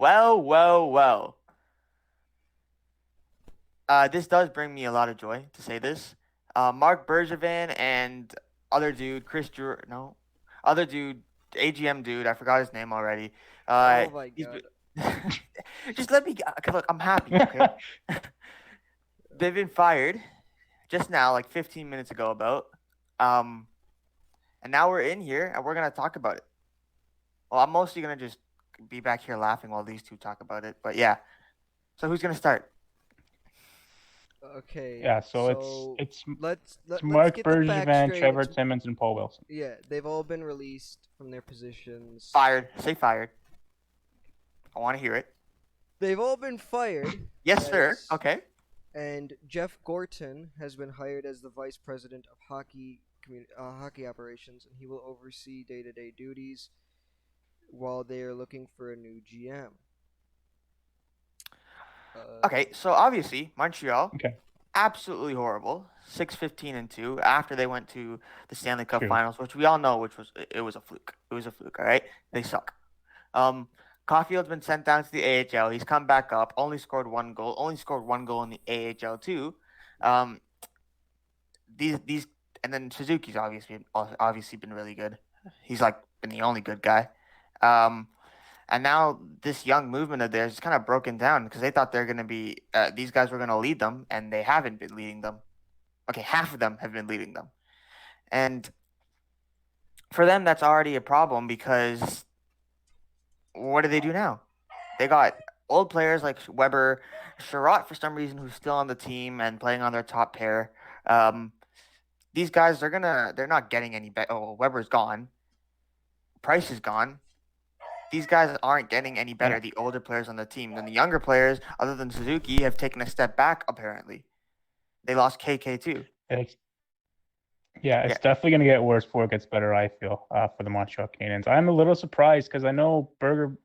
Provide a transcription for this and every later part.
Well. This does bring me a lot of joy to say this. Mark Bergevin and other dude, no, other dude, AGM dude, I forgot his name already. Uh, Oh my he's god. just let me. Okay, look, I'm happy. Okay, they've been fired just now, like 15 minutes ago, about. Um, and now we're in here and we're gonna talk about it. Well, I'm mostly gonna just be back here laughing while these two talk about it. But yeah, so who's gonna start? Okay, Yeah, so it's so it's it's let's Mark get the facts Bergevin, straight. Trevor It's Timmons, and Paul Wilson. Yeah, they've all been released from their positions. Fired. Say fired. I want to hear it. They've all been fired. Yes, That sir. is, Okay. and Jeff Gorton has been hired as the vice president of hockey operations, and he will oversee day-to-day duties while they are looking for a new GM. Okay. So obviously Montreal, Okay, absolutely horrible. 6-15-2 after they went to the Stanley Cup true. Finals, which we all know, which was it was a fluke. It was a fluke. All right. They suck. Um, Caulfield's been sent down to the AHL. He's come back up. Only scored one goal. Only scored one goal in the AHL too. Um, these and then Suzuki's obviously been really good. He's like been the only good guy. Um, And now this young movement of theirs is kind of broken down because they thought they're going to be these guys were going to lead them, and they haven't been leading them. Okay, half of them have been leading them, and for them that's already a problem because what do they do now? They got old players like Weber, Sherratt for some reason who's still on the team and playing on their top pair. Um, these guys they're not getting any better. Oh, Weber's gone. Price is gone. These guys aren't getting any Yeah, better. The older players on the team than the younger players, other than Suzuki, have taken a step back. Apparently, they lost KK too. it's yeah, Yeah, it's definitely gonna get worse before it gets better. I feel for the Montreal Canadiens. I'm a little surprised because I know Burger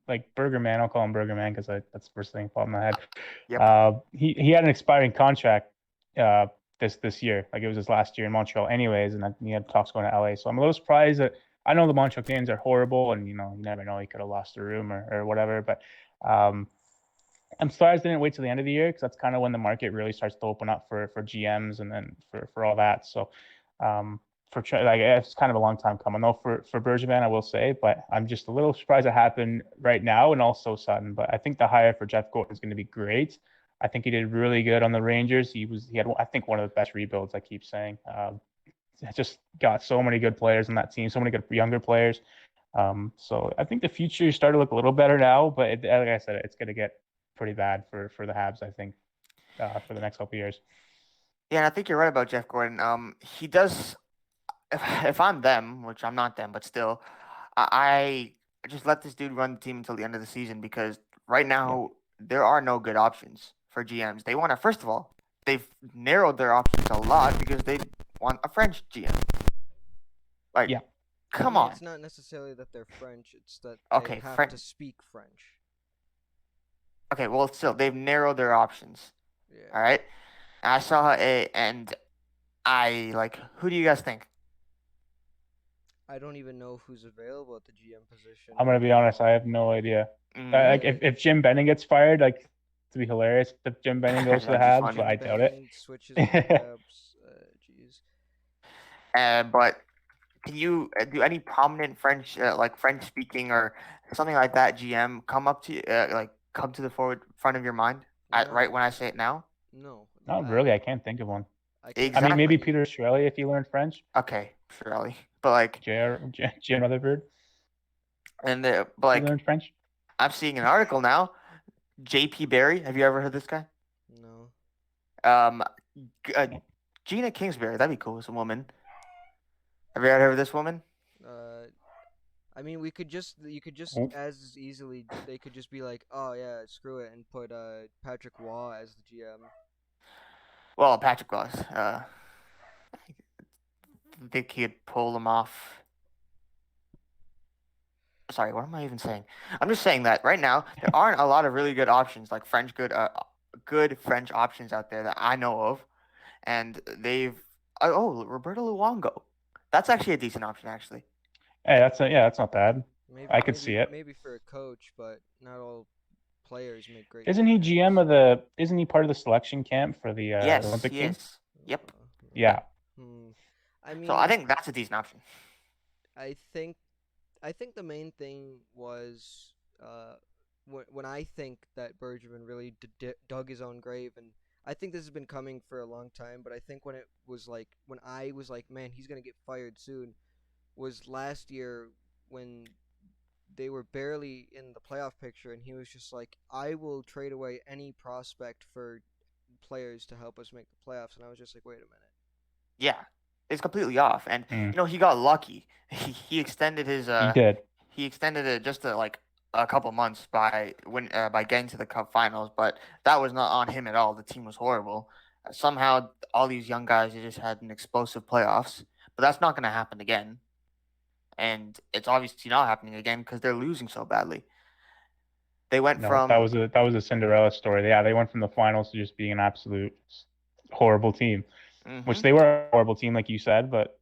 Man. I'll call him Burger Man because that's the first thing that popped in my head. yep. He had an expiring contract uh this year, like it was his last year in Montreal, anyways, and he had talks going to LA. So I'm a little surprised that I know the Montreal Canadiens are horrible, and you never know, he could have lost the room or whatever. But um, I'm surprised they didn't wait till the end of the year because that's kind of when the market really starts to open up for GMs and then for all that. So um, like it's kind of a long time coming though for Bergevin, I will say, but I'm just a little surprised it happened right now and also sudden. But I think the hire for Jeff Gorton is going to be great. I think he did really good on the Rangers. He had I think one of the best rebuilds. I keep saying. Just got so many good players on that team, so many good younger players. So I think the future is starting to look a little better now, but like I said, it's going to get pretty bad for the Habs. I think for the next couple of years. Yeah, and I think you're right about Jeff Gordon. He does. If I'm them, which I'm not them, but still, I just let this dude run the team until the end of the season because right Yeah, now there are no good options for GMs. They want to first of all, they've narrowed their options a lot because they want a French GM. Like, yeah, I come mean, on. it's not necessarily that they're French; it's that they Okay, have French. to speak French. Okay, well, still they've narrowed their options. All Yeah, right. I saw a and I like. Who do you guys think? I don't even know who's available at the GM position I'm gonna right be honest. now. I have no idea. Mm, Like if Jim Benning gets fired, like to be hilarious if Jim Benning goes to the that'd be Habs, but funny. I Jim doubt it. Benning switches to the Habs. Jeez. But can you do any prominent French, like French speaking or something like that, GM come up to like come to the forward front of your mind at right No, when I say it now? no. Not really. I can't think of one. I can't I mean, think of maybe Exactly. any. Peter Australia if he learned French. Okay, surely. But like, Jim Rutherford, but he like, learned French. I'm seeing an article now. J.P. Barry, have you ever heard this guy? No. Um, uh, Gina Kingsbury, that'd be cool as a woman. Have you ever heard of this woman? Uh, I mean, you could just Oh, as easily, they could just be like, oh yeah, screw it, and put Patrick Waugh as the GM. Well, Patrick was. I think he could pull them off. Sorry, what am I even saying? I'm just saying that right now there aren't a lot of really good options, like good French options out there that I know of, and they've Roberto Luongo, that's actually a decent option actually. hey, that's not bad. Maybe I could see it. maybe for a coach, but not all. players make great Isn't he GM GMs. of the? Isn't he part of the selection camp for the Yes, Olympic he team? is. Yep. Yeah. Hmm. I So I mean, think that's a decent option. I think I think the main thing was when I think that Bergevin really dug his own grave, and I think this has been coming for a long time. But I think when I was like, man, he's gonna get fired soon, was last year when they were barely in the playoff picture, and he was just like, I will trade away any prospect for players to help us make the playoffs, and I was just like, wait a minute. Yeah, it's completely off, and Mm, he got lucky. He extended his he did. he extended it just to like a couple months by getting to the Cup Finals, but that was not on him at all. The team was horrible. Somehow, all these young guys they just had an explosive playoffs, but that's not going to happen again, and it's obviously not happening again because they're losing so badly. They went No, that from was a Cinderella story. Yeah, they went from the finals to just being an absolute horrible team, which hmm they were a horrible team, like you said, but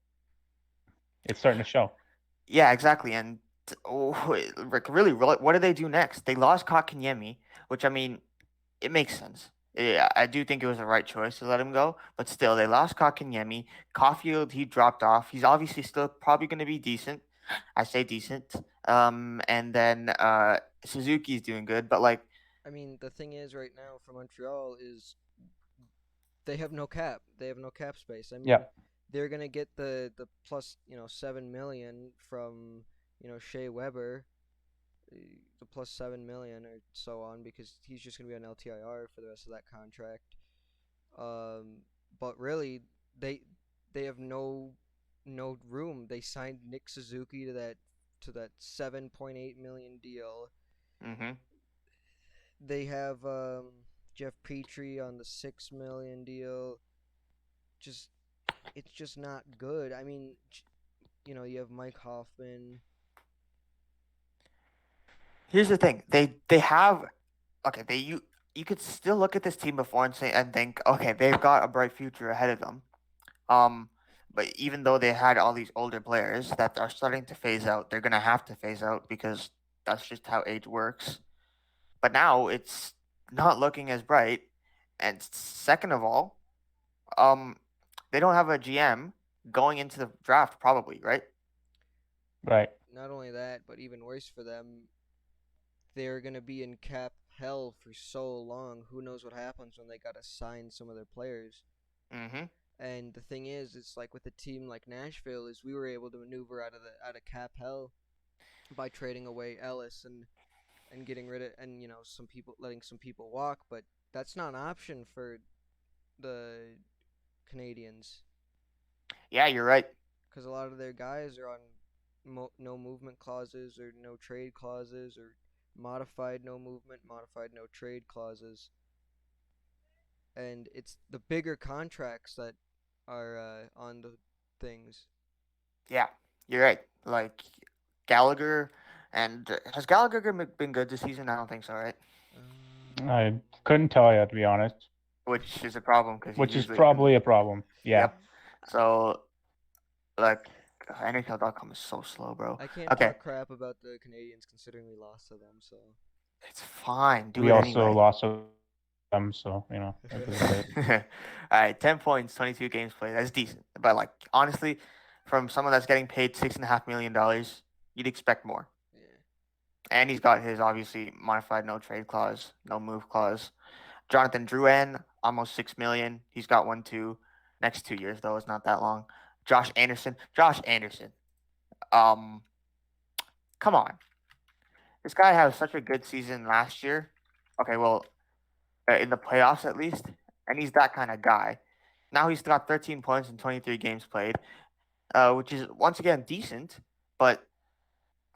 it's starting to show. yeah, exactly, and Rick, really, what do they do next? They lost Kotkaniemi, which I mean, it makes sense. Yeah, I do think it was the right choice to let him go, but still, they lost Kotkaniemi. Caulfield, he dropped off. He's obviously still probably going to be decent. I say decent. And then Suzuki's doing good, but like, I mean, the thing is, right now for Montreal is they have no cap. They have no cap space. I Yeah, mean, they're gonna get the plus 7 million from Shea Weber, the plus 7 million or so on because he's just gonna be on LTIR for the rest of that contract. But really, they they have no room. They signed Nick Suzuki to that 7.8 million deal. hmm They have Jeff Petrie on the 6 million deal. Just it's just not good. I mean, you have Mike Hoffman. here's the thing: they have okay. You could still look at this team before and think, okay, they've got a bright future ahead of them. Um, but even though they had all these older players that are starting to phase out, they're gonna have to phase out because that's just how age works. But now it's not looking as bright. And second of all, um, they don't have a GM going into the draft, probably, right? right. Not only that, but even worse for them, they're gonna be in cap hell for so long. Who knows what happens when they gotta sign some of their players? Mm-hmm. And the thing is, it's like with a team like Nashville, is we were able to maneuver out of cap hell by trading away Ellis and getting rid of and some people letting some people walk, but that's not an option for the Canadians Yeah, you're right. because a lot of their guys are on no movement clauses or no trade clauses or modified no movement, modified no trade clauses, and it's the bigger contracts that are on the things. Yeah, you're right. Like Gallagher, and has Gallagher been good this season? I don't think so, right? I Um, couldn't tell you, to be honest, Which is a problem because he's which is usually been. probably a problem. Yeah. Yep. So like NHL.com is so slow, bro. I can't Okay, talk crap about the Canadians considering we lost to them, so. it's fine. Do We it also anyway. lost to them, so it is what it is. All right, 10 points, 22 games played. That's decent. But like honestly, from someone that's getting paid $6.5 million, you'd expect more. Yeah. And he's got his obviously modified no trade clause, no move clause. Jonathan Drouin, almost 6 million. He's got one too. Next 2 years though, it's not that long. Josh Anderson. Josh Anderson. Um, come on. This guy had such a good season last year. Okay, well, in the playoffs at least, and he's that kind of guy. Now he's got 13 points in 23 games played, which is once again decent, but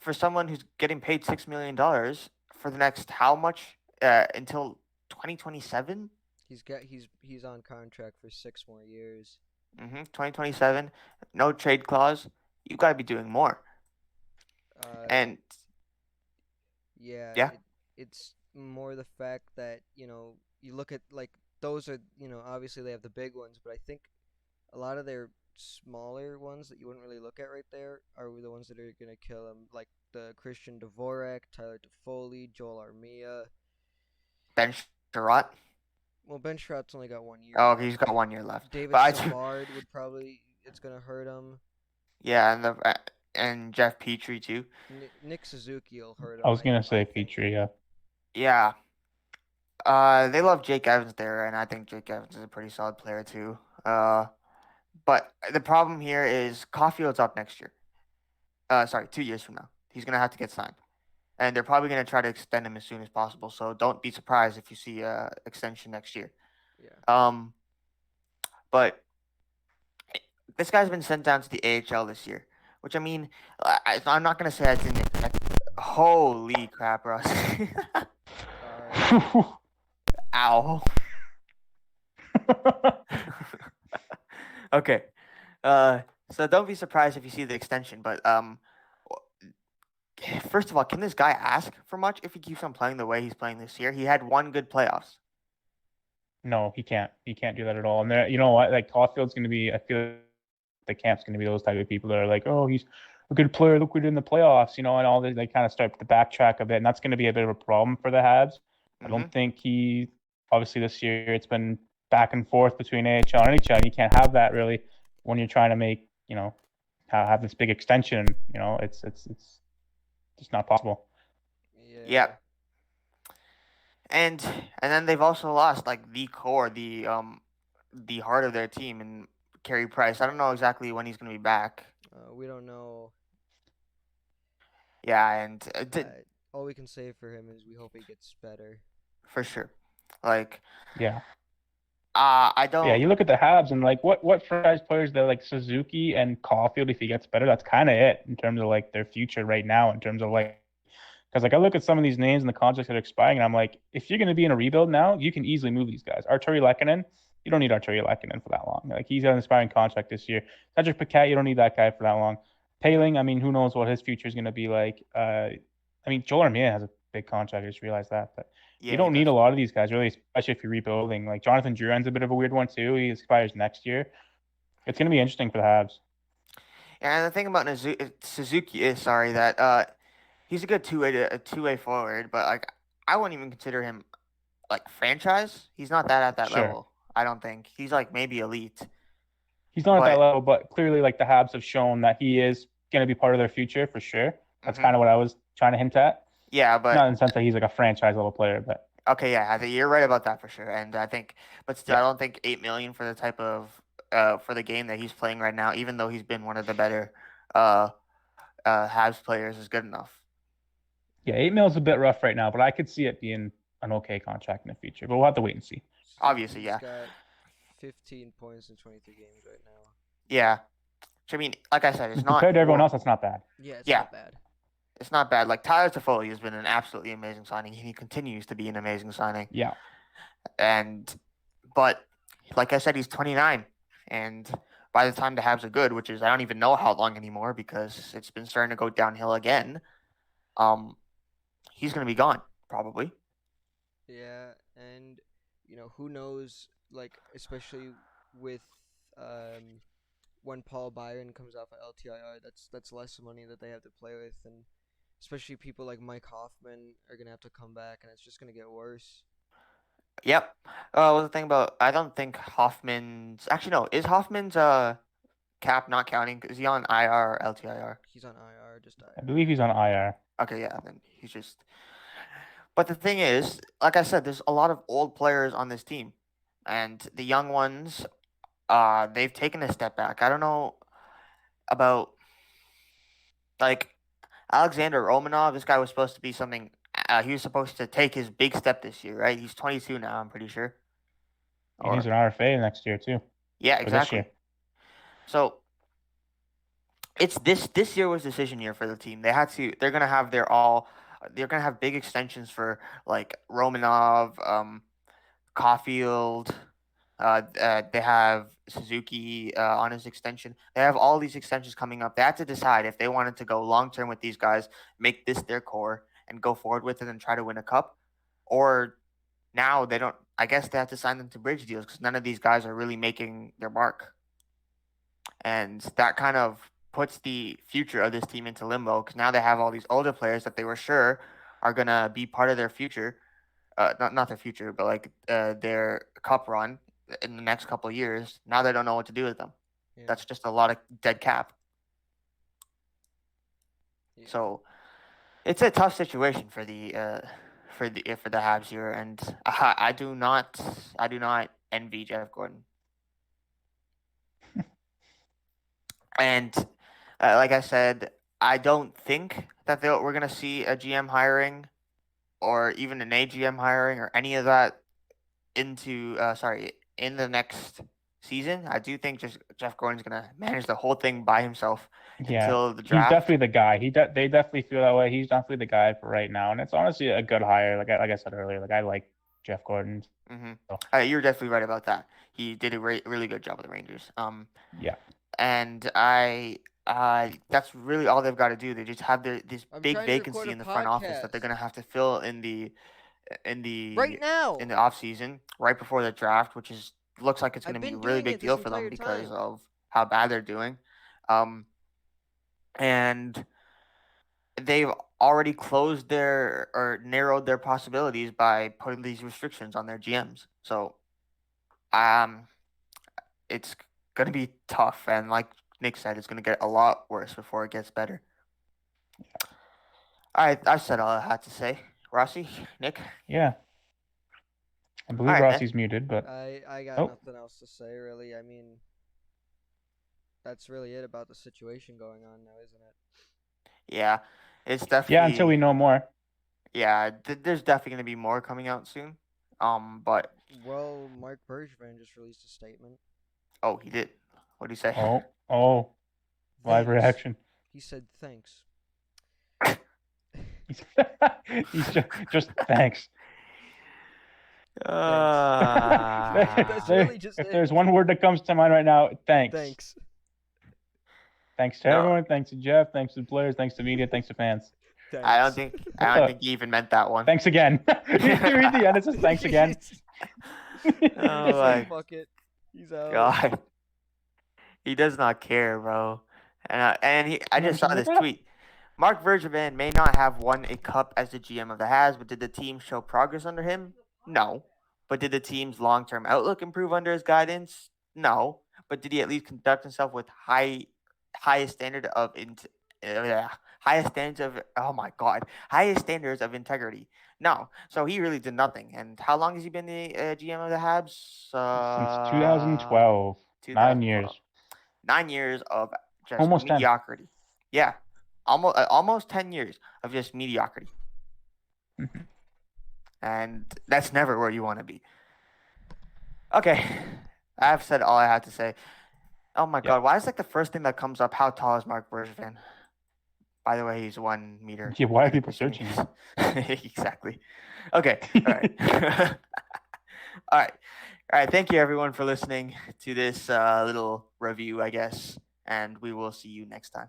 for someone who's getting paid $6 million for the next how much until 2027? He's on contract for 6 more years. 2027, no trade clause. You've got to be doing more. Uh, And yeah, yeah, it's more the fact that you look at like those are obviously they have the big ones, but I think a lot of their smaller ones that you wouldn't really look at right there are the ones that are gonna kill them, like the Christian Dvorak, Tyler Toffoli, Joel Armia. Ben Sherratt. Well, Ben Sherratt's only got 1 year Oh, left. he's got 1 year left. David But Savard would probably it's gonna hurt him. yeah, and Jeff Petrie too. Nick Suzuki will hurt I him. was gonna I say think. Petrie. Yeah. Yeah. They love Jake Evans there, and I think Jake Evans is a pretty solid player too. But the problem here is Caulfield's up next year. Sorry, 2 years from now. He's gonna have to get signed, and they're probably gonna try to extend him as soon as possible. So don't be surprised if you see a extension next year. Yeah. But this guy's been sent down to the AHL this year, which I mean, I'm not gonna say I didn't expect. Holy crap, Russ! Sorry. Ow. Okay. So don't be surprised if you see the extension. But first of all, can this guy ask for much if he keeps on playing the way he's playing this year? He had one good playoffs. No, he can't. He can't do that at all. And there, you know what? Like Caulfield's going to be. I feel like the camp's going to be those type of people that are like, oh, he's a good player. Look what he did in the playoffs, and all this. They kind of start to backtrack a bit, and that's going to be a bit of a problem for the Habs. I Mm-hmm. don't think he. Obviously, this year it's been back and forth between AHL and NHL, and you can't have that really when you're trying to make have this big extension. It's just not possible. Yeah. Yeah. And then they've also lost like the core, the heart of their team, and Carey Price. I don't know exactly when he's gonna be back. We don't know. Yeah, and All we can say for him is we hope he gets better. for sure. Like, Yeah. I don't. Yeah, you look at the Habs and like what franchise players they're like Suzuki and Caulfield. If he gets better, that's kind of it in terms of like their future right now. In terms of like, because like I look at some of these names and the contracts that are expiring, and I'm like, if you're going to be in a rebuild now, you can easily move these guys. Arturi Lehkonen, you don't need Arturi Lehkonen for that long. Like he's got an expiring contract this year. Cedric Paquette, you don't need that guy for that long. Paling, I mean, who knows what his future is going to be like. I mean, Joel Armia has a big contract. I just realized that, but. Yeah, You don't he need does. a lot of these guys, really, especially if you're rebuilding. Like Jonathan Drouin's a bit of a weird one too. He expires next year. It's going to be interesting for the Habs. And the thing about Suzuki is, sorry, that he's a good two-way forward, but like I wouldn't even consider him like franchise. He's not that at that Sure. level. I don't think he's like maybe elite. He's not at that But level, but clearly, like the Habs have shown that he is going to be part of their future for sure. That's kind of what I was trying to hint at. yeah, but Not in the sense that he's like a franchise level player, but okay, yeah, I think you're right about that for sure. And I think, but still, I yeah, don't think 8 million for the type of for the game that he's playing right now, even though he's been one of the better uh Habs players, is good enough. yeah, 8 mil is a bit rough right now, but I could see it being an okay contract in the future. But we'll have to wait and see. Obviously, He's yeah. got 15 points in 23 games right now. Yeah. Which, I mean, like I said, it's not Compared to everyone else, that's not bad. Yeah, it's Yeah. not bad. It's not bad. Like Tyler Toffoli has been an absolutely amazing signing. He continues to be an amazing signing. Yeah, But like I said, he's 29, and by the time the Habs are good, which is I don't even know how long anymore because it's been starting to go downhill again. He's gonna be gone probably. Yeah, and who knows? Like especially with when Paul Byron comes off of LTIR, that's less money that they have to play with, and especially people like Mike Hoffman are gonna have to come back, and it's just gonna get worse. Yep. What's the thing about? I don't think Hoffman's actually no. Is Hoffman's cap not counting? Is he on IR or LTIR? He's on IR, just I IR. believe he's on IR. Okay, yeah. Then he's just. But the thing is, like I said, there's a lot of old players on this team, and the young ones, they've taken a step back. I don't know about like Alexander Romanov. This guy was supposed to be something. He was supposed to take his big step this year, right? He's 22 now. I'm pretty sure. And he's an RFA next year too. Yeah, Or this exactly. year. So it's this year was decision year for the team. They had to. They're gonna have their all. They're gonna have big extensions for like Romanov, Caulfield. They have Suzuki on his extension. They have all these extensions coming up. They had to decide if they wanted to go long term with these guys, make this their core, and go forward with it and try to win a cup, or now they don't. I guess they have to sign them to bridge deals because none of these guys are really making their mark, and that kind of puts the future of this team into limbo because now they have all these older players that they were sure are gonna be part of their future, not their future, but like their cup run in the next couple of years. Now they don't know what to do with them. Yeah. That's just a lot of dead cap. Yeah. So it's a tough situation for the Habs here, and I do not envy Jeff Gordon. And like I said, I don't think that we're gonna see a GM hiring or even an AGM hiring or any of that in the next season. I do think just Jeff Gordon's gonna manage the whole thing by himself Yeah, until the he's draft. definitely the guy. They definitely feel that way. He's definitely the guy for right now, and it's honestly a good hire. Like I said earlier, like I like Jeff Gordon. Mm-hmm. So, You're definitely right about that. He did a really good job with the Rangers. yeah, And that's really all they've got to do. They just have this I'm big trying to record vacancy a in the front office that they're podcast. gonna have to fill in the Right now. in the off season, right before the draft, which is looks like it's I've gonna be a been really doing big it this deal for them entire because time. of how bad they're doing. And they've already closed their or narrowed their possibilities by putting these restrictions on their GMs. So, it's gonna be tough, and like Nick said, it's gonna get a lot worse before it gets better. All right, I've said all I had to say. Rossi, Nick. yeah. I believe All right, Rossi's muted, but I got oh, nothing else to say really. I mean, that's really it about the situation going on now, isn't it? Yeah, it's definitely yeah. Until we know more. Yeah, there's definitely gonna be more coming out soon. But Well, Mark Bergevin just released a statement. oh, he did. What did he say? Oh, live Thanks. reaction. He said thanks. He's just thanks. That's really just if it. there's one word that comes to mind right now, thanks. Thanks. Thanks to No. everyone. Thanks to Jeff. Thanks to the players. Thanks to media. Thanks to fans. Thanks. I don't think he even meant that one. Thanks again. You read the end. It says thanks again. Oh Like, my fuck it. He's out. God, he does not care, bro. I just saw this tweet. Mark Bergevin may not have won a cup as the GM of the Habs, but did the team show progress under him? No. But did the team's long-term outlook improve under his guidance? No. But did he at least conduct himself with highest standard of highest standards of highest standards of integrity? No. So he really did nothing. And how long has he been the GM of the Habs? Since 2012. 9 years. 9 years of just Almost 10. mediocrity. Yeah. Almost 10 years of just mediocrity. Mm-hmm. And that's never where you want to be. Okay. I've said all I had to say. Oh my God. Why is like the first thing that comes up, how tall is Mark Bergevin? By the way, he's 1 meter. Yeah, why are people searching him? Exactly. Okay. All right. All right. All right. Thank you everyone for listening to this little review, I guess. And we will see you next time.